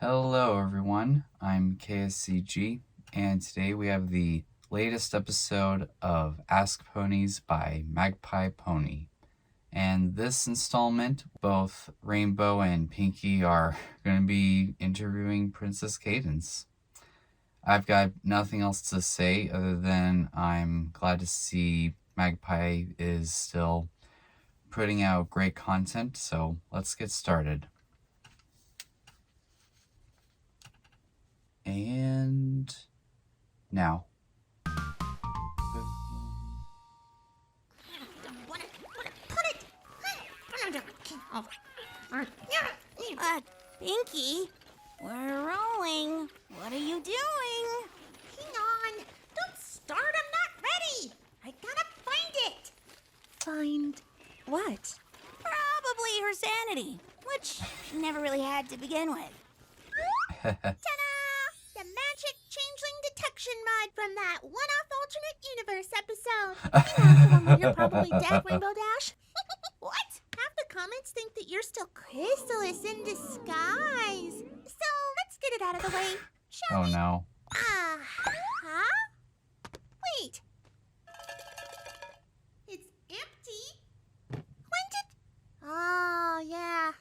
Hello, everyone. I'm KSCG, and today we have the latest episode of Ask Ponies by Magpie Pony. And this installment, both Rainbow and Pinky are going to be interviewing Princess Cadence. I've got nothing else to say other than I'm glad to see Magpie is still putting out great content, so let's get started. And now. Pinky, we're rolling. What are you doing? Hang on. Don't start. I'm not ready. I gotta find it. Find what? Probably her sanity, which she never really had to begin with. Ta-da! The magic changeling detection mod from that one-off alternate universe episode. You know, the one where you're probably dead, Rainbow Dash. What? Half the comments think that you're still Chrysalis in disguise. So let's get it out of the way, shall Oh we? no. Huh? Wait. It's empty. When did... Oh, yeah.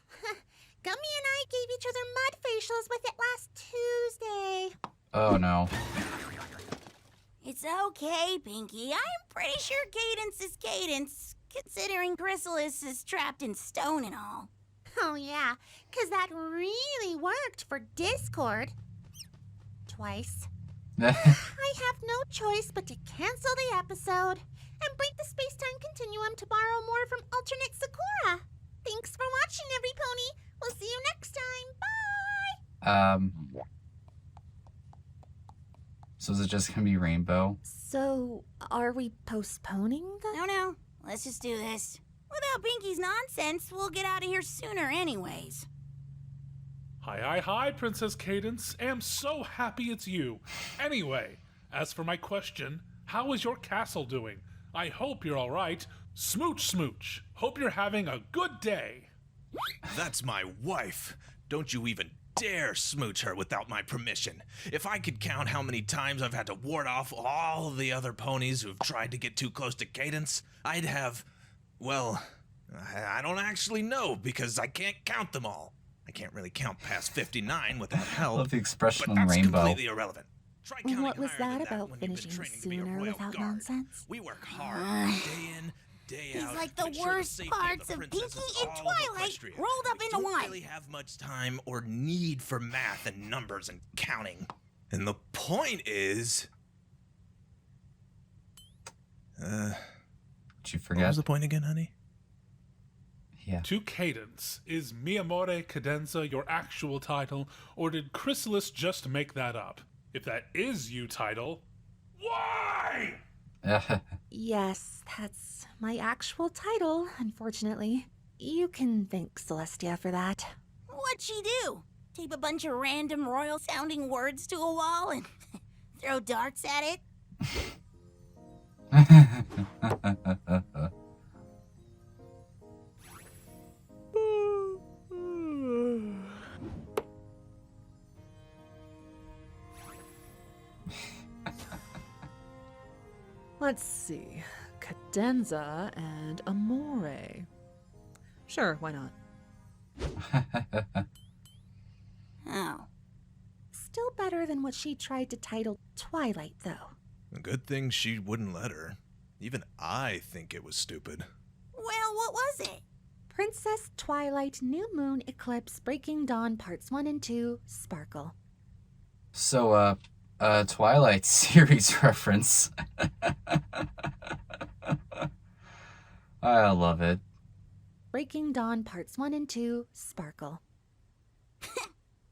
Gummy and I gave each other mud facials with it last Tuesday. Oh no. It's okay, Pinky. I'm pretty sure Cadence is Cadence, considering Chrysalis is trapped in stone and all. Oh, yeah, 'cause that really worked for Discord. Twice. I have no choice but to cancel the episode and break the space-time continuum to borrow more from alternate Sakura. Thanks for watching, every pony. We'll see you next time. Bye! So is it just gonna be Rainbow? So, are we postponing the... No. Let's just do this. Without Pinky's nonsense, we'll get out of here sooner anyways. Hi, Princess Cadence. Am so happy it's you. Anyway, as for my question, how is your castle doing? I hope you're all right. Smooch. Hope you're having a good day. That's my wife. Don't you even dare smooch her without my permission. If I could count how many times I've had to ward off all of the other ponies who've tried to get too close to Cadence, I'd have... Well, I don't actually know because I can't count them all. I can't really count past 59 without I help. love the expression But on that's Rainbow. completely irrelevant. Try counting What was higher that than about when you've been finishing training to be a sooner royal without guard. nonsense? We work hard, day in, day He's out. like to the ensure worst safety of parts the of princess Pinky and and all of Twilight Equestria. rolled up We into don't one. really have much time or need for math and numbers and counting. And the point is... Did you What forget? was the point again, honey? Yeah. To Cadence, is Mi Amore Cadenza your actual title, or did Chrysalis just make that up? If that is you title, why? Yes, that's my actual title, unfortunately. You can thank Celestia for that. What'd she do? Tape a bunch of random royal-sounding words to a wall and throw darts at it? Let's see. Cadenza and Amore. Sure, why not? Oh. Still better than what she tried to title Twilight, though. A good thing she wouldn't let her. Even I think it was stupid. Well, what was it? Princess Twilight New Moon Eclipse Breaking Dawn Parts 1 and 2 Sparkle. So, Twilight series reference. I love it. Breaking Dawn Parts 1 and 2 Sparkle.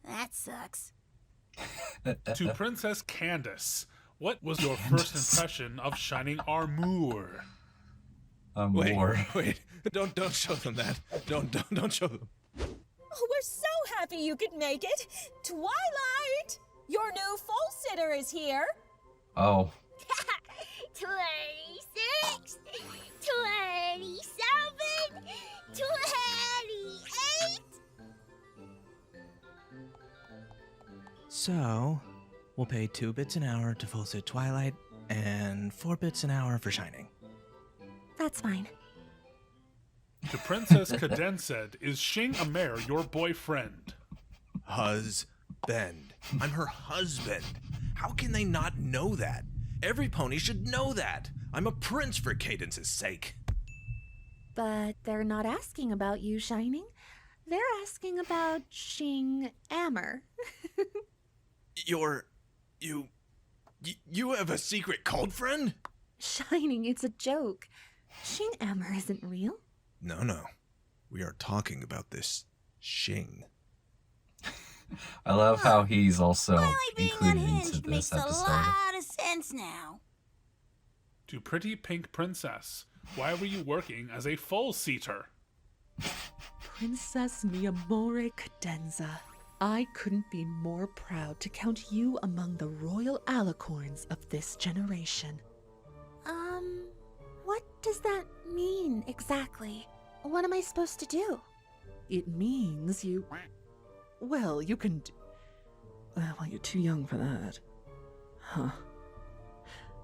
That sucks. To Princess Candace, what was your first impression of Shining Armour? Wait, don't show them that. Don't show them. Oh, we're so happy you could make it. Twilight, your new full sitter is here. Oh. 26, 27, 28. So, we'll pay 2 bits an hour to full set Twilight and 4 bits an hour for Shining. That's fine. To Princess Cadence, is Shing Amer your boyfriend? Husband. I'm her husband. How can they not know that? Every pony should know that. I'm a prince for Cadence's sake. But they're not asking about you, Shining. They're asking about Shing Amer. You have a secret cult friend? Shining, it's a joke. Shing Amer isn't real. No. We are talking about this Shing. I love how he's also Twilight being included into unhinged this makes a episode. lot of sense now. To Pretty Pink Princess, why were you working as a full-seater? Princess mi amore cadenza, I couldn't be more proud to count you among the royal alicorns of this generation. What does that mean exactly? What am I supposed to do? It means you... Well, you can... Well, you're too young for that. Huh.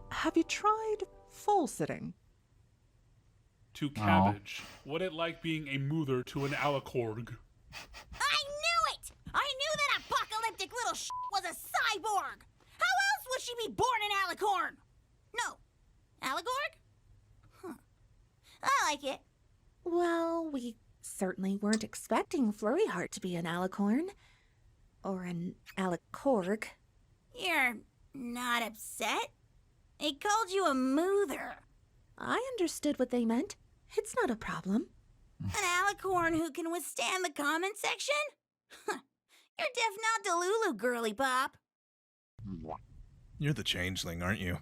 Have you tried full-sitting? To Cabbage, what it like being a mother to an alicorn? I knew it! I knew that apocalyptic little was a cyborg! How else would she be born an alicorn? No. Aligorg? Huh. I like it. Well, we certainly weren't expecting Flurry Heart to be an alicorn. Or an alicorg. You're not upset? He called you a moother. I understood what they meant. It's not a problem. An alicorn who can withstand the comment section? You're deaf not Delulu, girly pop. You're the changeling, aren't you?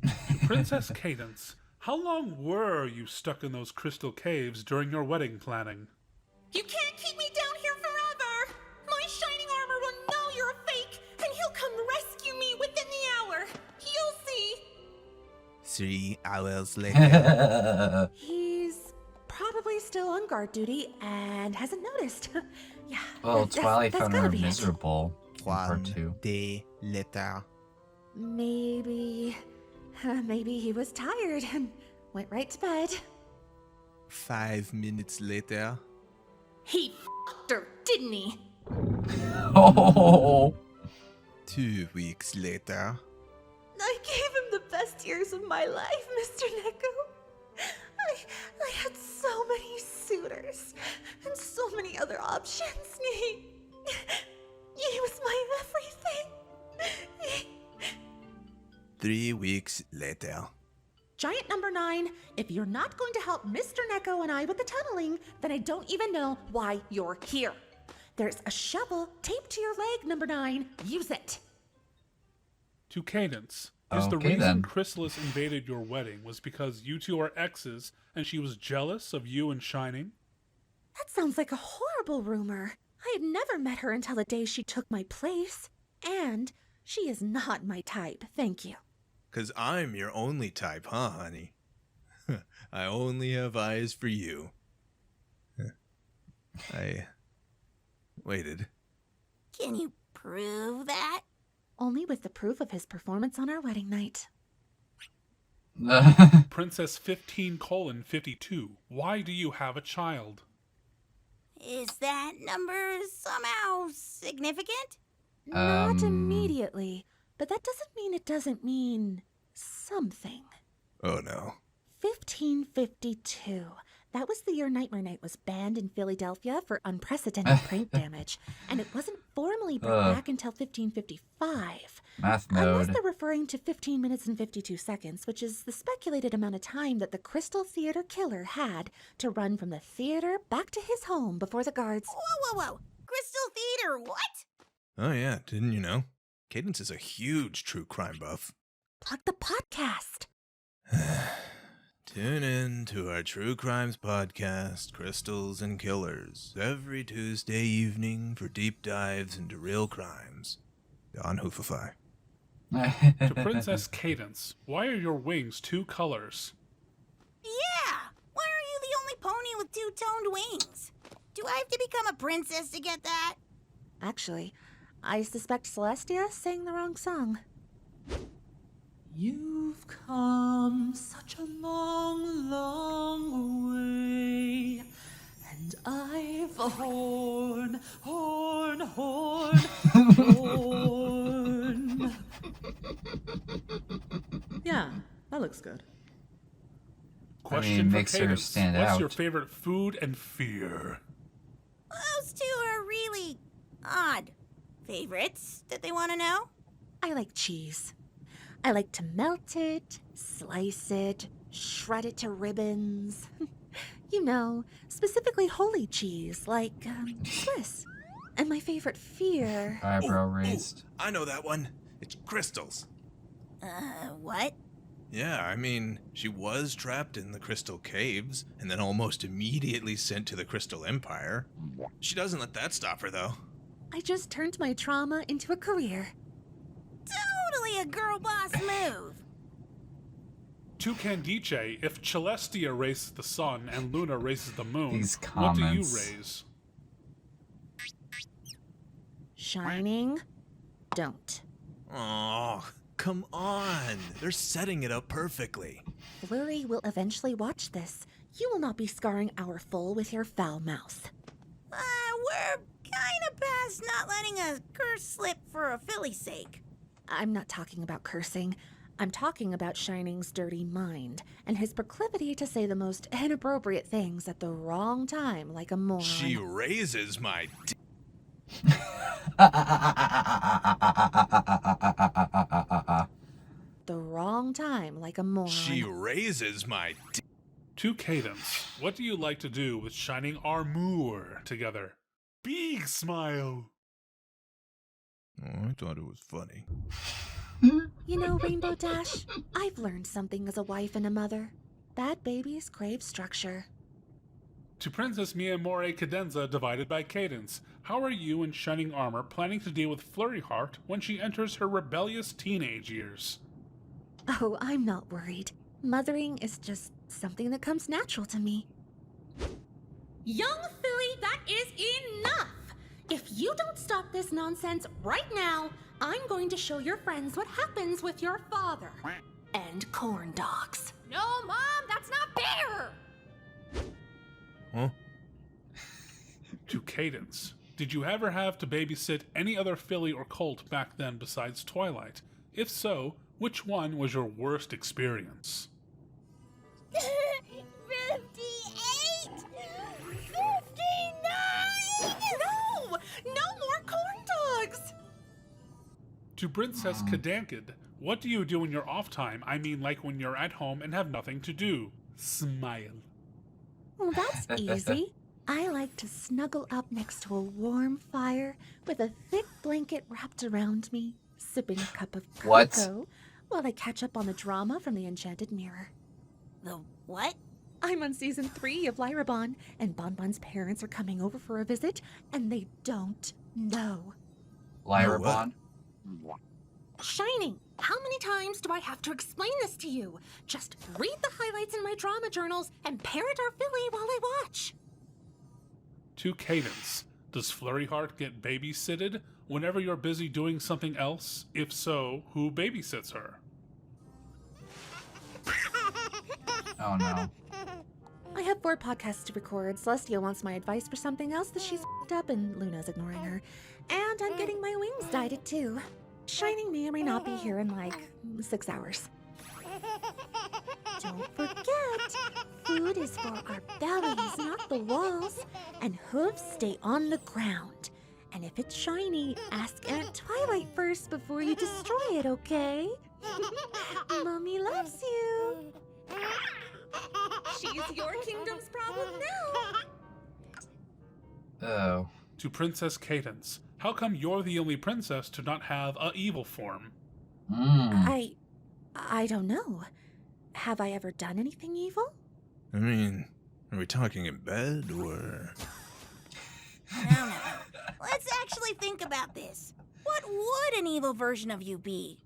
To Princess Cadence, how long were you stuck in those crystal caves during your wedding planning? You can't keep me down here forever! My shining armor will know you're a fake, and he'll come rescue me within the hour. You'll see. 3 hours later. He's probably still on guard duty and hasn't noticed. Yeah. Well, Twilight that's found gotta her be it. miserable in part 2. day later. Maybe he was tired and went right to bed. 5 minutes later. He f***ed her, didn't he? Oh, 2 weeks later. I gave him the best years of my life, Mr. Neko. I had so many suitors and so many other options. He was my everything. 3 weeks later. Giant number 9, if you're not going to help Mr. Neko and I with the tunneling, then I don't even know why you're here. There's a shovel taped to your leg, number 9. Use it. To Cadence, is the Okay, reason then. Chrysalis invaded your wedding was because you two are exes and she was jealous of you and Shining? That sounds like a horrible rumor. I had never met her until the day she took my place. And she is not my type, thank you. 'Cause I'm your only type, huh, honey? I only have eyes for you. I waited. Can you prove that? Only with the proof of his performance on our wedding night. Princess 15:52, why do you have a child? Is that number somehow significant? Not immediately, but that doesn't mean it doesn't mean something. Oh no. 1552. That was the year Nightmare Night was banned in Philadelphia for unprecedented prank damage, and it wasn't formally brought back until 1555. Math Unless mode. they're referring to 15 minutes and 52 seconds, which is the speculated amount of time that the Crystal Theater killer had to run from the theater back to his home before the guards. Whoa. Crystal Theater, what? Oh yeah, didn't you know? Cadence is a huge true crime buff. Plug the podcast. Tune in to our True Crimes podcast, Crystals and Killers, every Tuesday evening for deep dives into real crimes. On Hoofify. To Princess Cadence, why are your wings 2 colors? Yeah! Why are you the only pony with 2-toned wings? Do I have to become a princess to get that? Actually, I suspect Celestia sang the wrong song. You've come such a long, long way, and I've a horn, horn, horn, horn. Yeah, that looks good. Question for makes her Cadence. stand What's out. your favorite food and fear? Those two are really odd. Favorites that they want to know? I like cheese. I like to melt it, slice it, shred it to ribbons. You know, specifically holy cheese, like Swiss. And my favorite fear... Eyebrow raised. I know that one. It's crystals. What? Yeah, I mean, she was trapped in the Crystal Caves and then almost immediately sent to the Crystal Empire. She doesn't let that stop her, though. I just turned my trauma into a career. Totally a girl boss move. To Candice, if Celestia races the sun and Luna races the moon, These what do you comments. raise? Shining, don't. Oh, come on. They're setting it up perfectly. Flurry will eventually watch this. You will not be scarring our foal with your foul mouth. We're kind of past not letting a curse slip for a filly's sake. I'm not talking about cursing. I'm talking about Shining's dirty mind and his proclivity to say the most inappropriate things at the wrong time, like a moron. She raises my The wrong time, like a moron. She raises my To Cadence, what do you like to do with Shining Armour together? Big smile. Oh, I thought it was funny. You know, Rainbow Dash, I've learned something as a wife and a mother. Bad babies crave structure. To Princess Mia More Cadenza divided by Cadence, how are you and Shining Armor planning to deal with Flurry Heart when she enters her rebellious teenage years? Oh, I'm not worried. Mothering is just something that comes natural to me. Young Philly, that is enough! If you don't stop this nonsense right now, I'm going to show your friends what happens with your father. And corn dogs. No, Mom, that's not fair! Huh? To Cadence, did you ever have to babysit any other filly or colt back then besides Twilight? If so, which one was your worst experience? 58? 59? No! No more corn dogs! To Princess Cadankid, what do you do in your off time? I mean, like when you're at home and have nothing to do. Smile. Well, that's easy. I like to snuggle up next to a warm fire with a thick blanket wrapped around me, sipping a cup of What? cocoa while I catch up on the drama from the Enchanted Mirror. The what? I'm on season 3 of Lyra Bon, and Bon Bon's parents are coming over for a visit, and they don't know. Lyra what? Bond? Shining, how many times do I have to explain this to you? Just read the highlights in my drama journals and parrot our filly while I watch. To Cadence, does Flurry Heart get babysitted whenever you're busy doing something else? If so, who babysits her? Oh no. I have 4 podcasts to record. Celestia wants my advice for something else that she's f***ed up, and Luna's ignoring her. And I'm getting my wings dyed too. Shining may or may not be here in like 6 hours. Don't forget, food is for our bellies, not the walls. And hooves stay on the ground. And if it's shiny, ask Aunt Twilight first before you destroy it, okay? Mommy loves you. She's your kingdom's problem now. Oh. To Princess Cadence, how come you're the only princess to not have a evil form? I don't know. Have I ever done anything evil? I mean, are we talking in bed or? No. Let's actually think about this. What would an evil version of you be?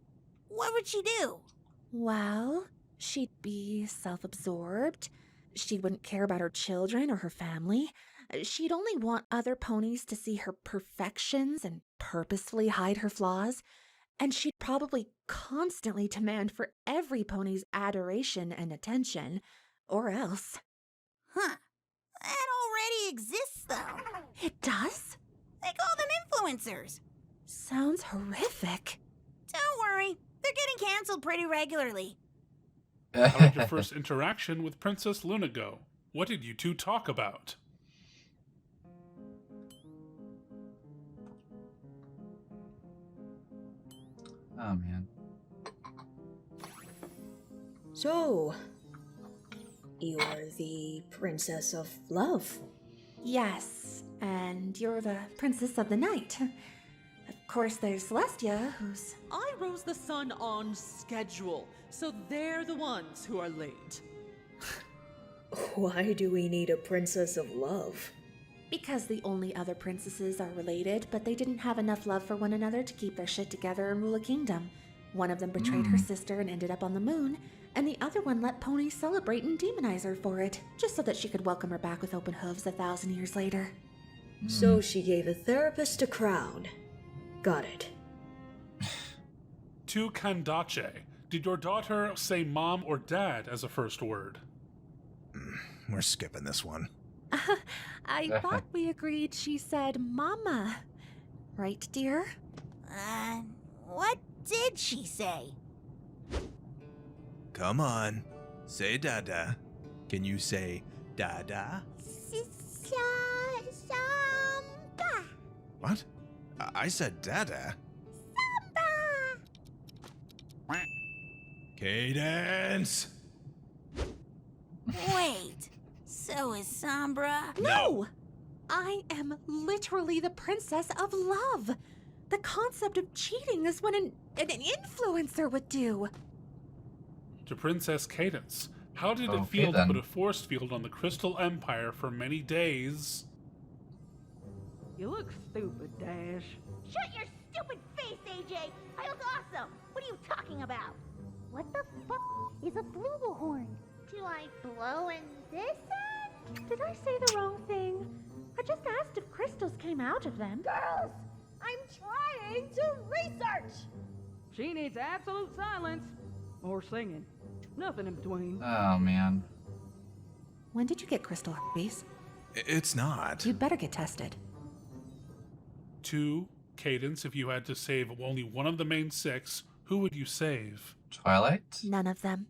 What would she do? Well, she'd be self-absorbed. She wouldn't care about her children or her family. She'd only want other ponies to see her perfections and purposefully hide her flaws, and she'd probably constantly demand for every pony's adoration and attention, or else. Huh. That already exists, though. It does? They call them influencers. Sounds horrific. Don't worry. They're getting canceled pretty regularly. How did your first interaction with Princess Luna go? What did you two talk about? Oh, man. So, you're the Princess of Love. Yes, and you're the Princess of the Night. Of course, there's Celestia, who's... I rose the sun on schedule, so they're the ones who are late. Why do we need a Princess of Love? Because the only other princesses are related, but they didn't have enough love for one another to keep their shit together and rule a kingdom. One of them betrayed her sister and ended up on the moon, and the other one let Ponies celebrate and demonize her for it, just so that she could welcome her back with open hooves 1,000 years later. So she gave a therapist a crown. Got it. To Candace, did your daughter say mom or dad as a first word? We're skipping this one. I thought we agreed she said mama. Right, dear? What did she say? Come on. Say dada. Can you say dada? Samba. What? I said dada. Cadence! Wait. So is Sombra? No! I am literally the Princess of Love. The concept of cheating is what an influencer would do. To Princess Cadence, how did it Okay, feel to then. put a force field on the Crystal Empire for many days? You look stupid, Dash. Shut your stupid face, AJ! I look awesome! What are you talking about? What the fuck is a flugelhorn? Do I blow in this end? Did I say the wrong thing? I just asked if crystals came out of them. Girls! I'm trying to research! She needs absolute silence. Or singing. Nothing in between. Oh, man. When did you get crystal herpes? It's not. You'd better get tested. To Cadence, if you had to save only one of the main six, who would you save? Twilight? None of them.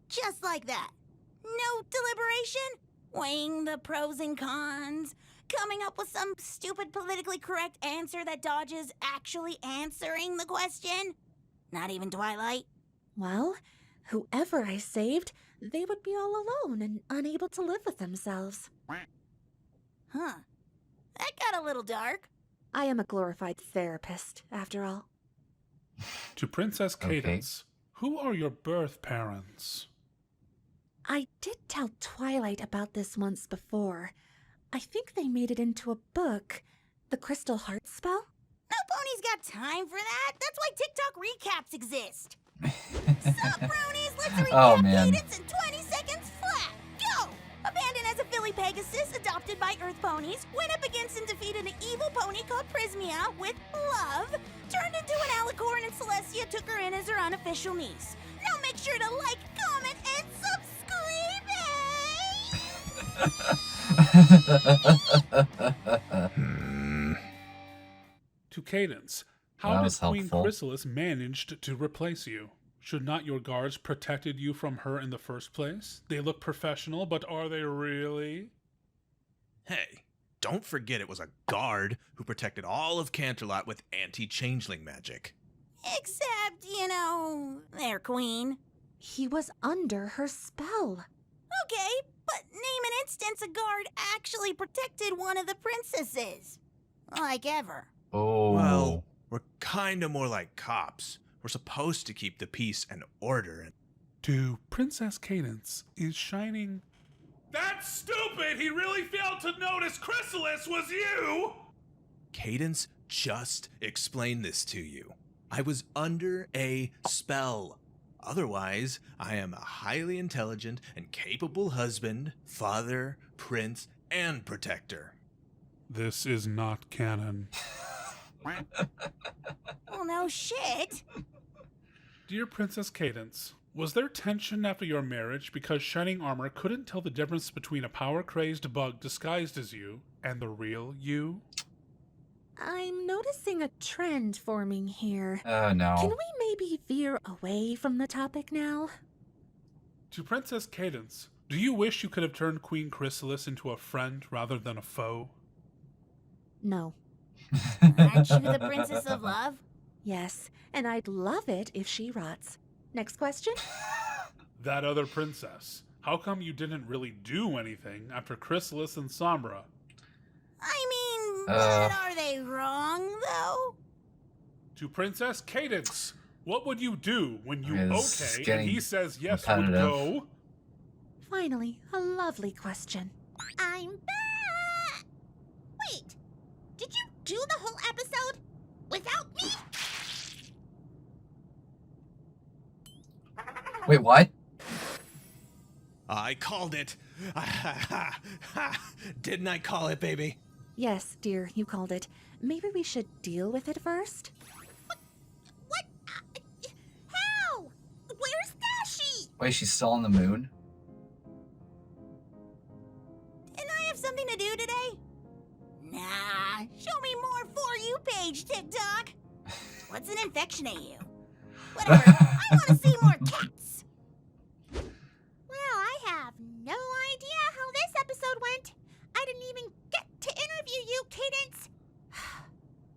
Just like that. No deliberation? Weighing the pros and cons? Coming up with some stupid politically correct answer that dodges actually answering the question? Not even Twilight? Well, whoever I saved, they would be all alone and unable to live with themselves. Huh. That got a little dark. I am a glorified therapist, after all. To Princess Cadence, who are your birth parents? I did tell Twilight about this once before. I think they made it into a book. The Crystal Heart Spell? No pony's got time for that. That's why TikTok recaps exist. Sup, bronies? Let's recap Cadence in 20 seconds flat. Go! Abandoned as a Philly Pegasus, adopted by Earth ponies, went up against and defeated an evil pony called Prismia with love, turned into an alicorn, and Celestia took her in as her unofficial niece. Now make sure to like, comment, and subscribe, To Cadence, That how did was Queen helpful. Chrysalis managed to replace you? Should not your guards protected you from her in the first place? They look professional, but are they really? Hey, don't forget it was a guard who protected all of Canterlot with anti-changeling magic. Except, their queen. He was under her spell. Okay, but name an instance a guard actually protected one of the princesses. Like ever. Oh. Well, we're kinda more like cops. We're supposed to keep the peace and order. To Princess Cadence, is shining... That's stupid! He really failed to notice Chrysalis was you! Cadence just explained this to you. I was under a spell. Otherwise, I am a highly intelligent and capable husband, father, prince, and protector. This is not canon. Well, no shit. Dear Princess Cadence, was there tension after your marriage because Shining Armor couldn't tell the difference between a power-crazed bug disguised as you and the real you? I'm noticing a trend forming here. Oh, no. Can we maybe veer away from the topic now? To Princess Cadence, do you wish you could have turned Queen Chrysalis into a friend rather than a foe? No. Aren't you the princess of love? Yes, and I'd love it if she rots. Next question? That other princess. How come you didn't really do anything after Chrysalis and Sombra? I mean, but are they wrong, though? To Princess Cadence, what would you do when you This is okay and he says yes would repetitive. go? Finally, a lovely question. I'm back! Wait, did you do the whole episode without me? Wait, what? I called it. Didn't I call it, baby? Yes, dear, you called it. Maybe we should deal with it first? What? How? Where's Dashi? Wait, she's still on the moon? And I have something to do today? Nah, show me more For You page, TikTok. What's an infection at you? Whatever, I want to see more cats. Well, I have no idea how this episode went. I didn't even get to interview you, Cadence.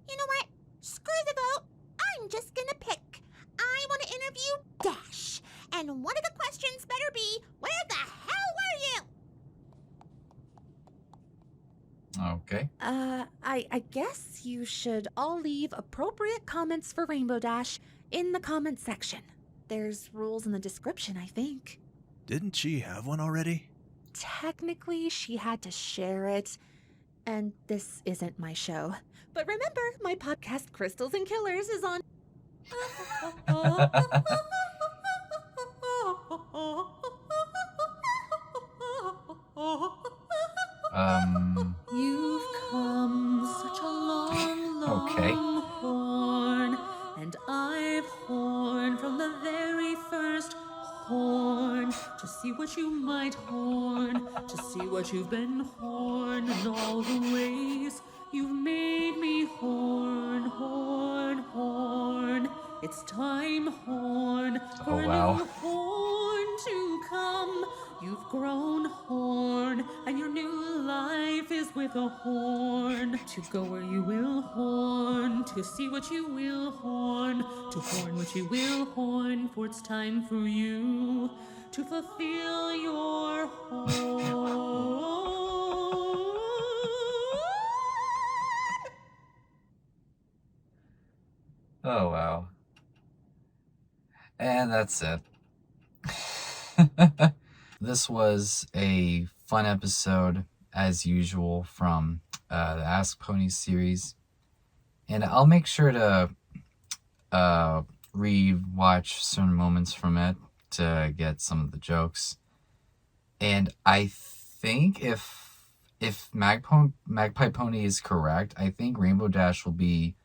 You know what? Screw the vote. I'm just gonna pick. I want to interview Dash. And one of the questions better be, where the hell were you? Okay. I guess you should all leave appropriate comments for Rainbow Dash in the comment section. There's rules in the description, I think. Didn't she have one already? Technically, she had to share it, and this isn't my show. But remember, my podcast Crystals and Killers is on... You've come such a long, long Okay. horn, and I've horned from the very first horn to see what you might horn, to see what you've been horn, and all the ways you've made me horn, horn, horn. It's time, horn, for a wow. new horn to come. You've grown horn, and your new life is with a horn. To go where you will horn, to see what you will horn, to horn what you will horn, for it's time for you to fulfill your horn. Oh, wow. And that's it. This was a fun episode, as usual, from the Ask Ponies series. And I'll make sure to re-watch certain moments from it to get some of the jokes. And I think if Magpie Pony is correct, I think Rainbow Dash will be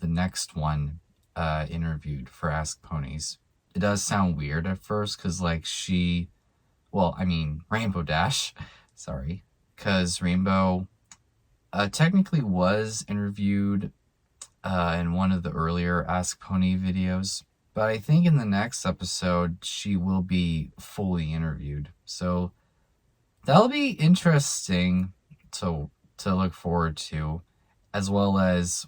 the next one interviewed for Ask Ponies. It does sound weird at first because, like, Rainbow Dash, sorry, because Rainbow technically was interviewed in one of the earlier Ask Pony videos, but I think in the next episode she will be fully interviewed. So that'll be interesting to look forward to, as well as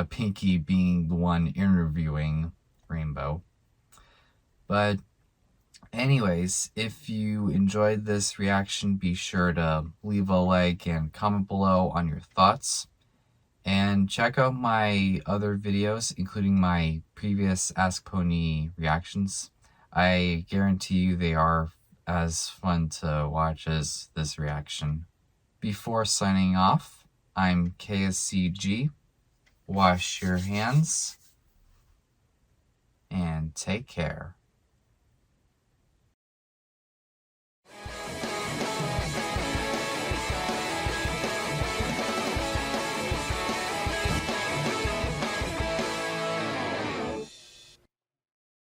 Pinky being the one interviewing Rainbow. But anyways, if you enjoyed this reaction, be sure to leave a like and comment below on your thoughts. And check out my other videos, including my previous Ask Pony reactions. I guarantee you they are as fun to watch as this reaction. Before signing off, I'm KSCG. Wash your hands and take care.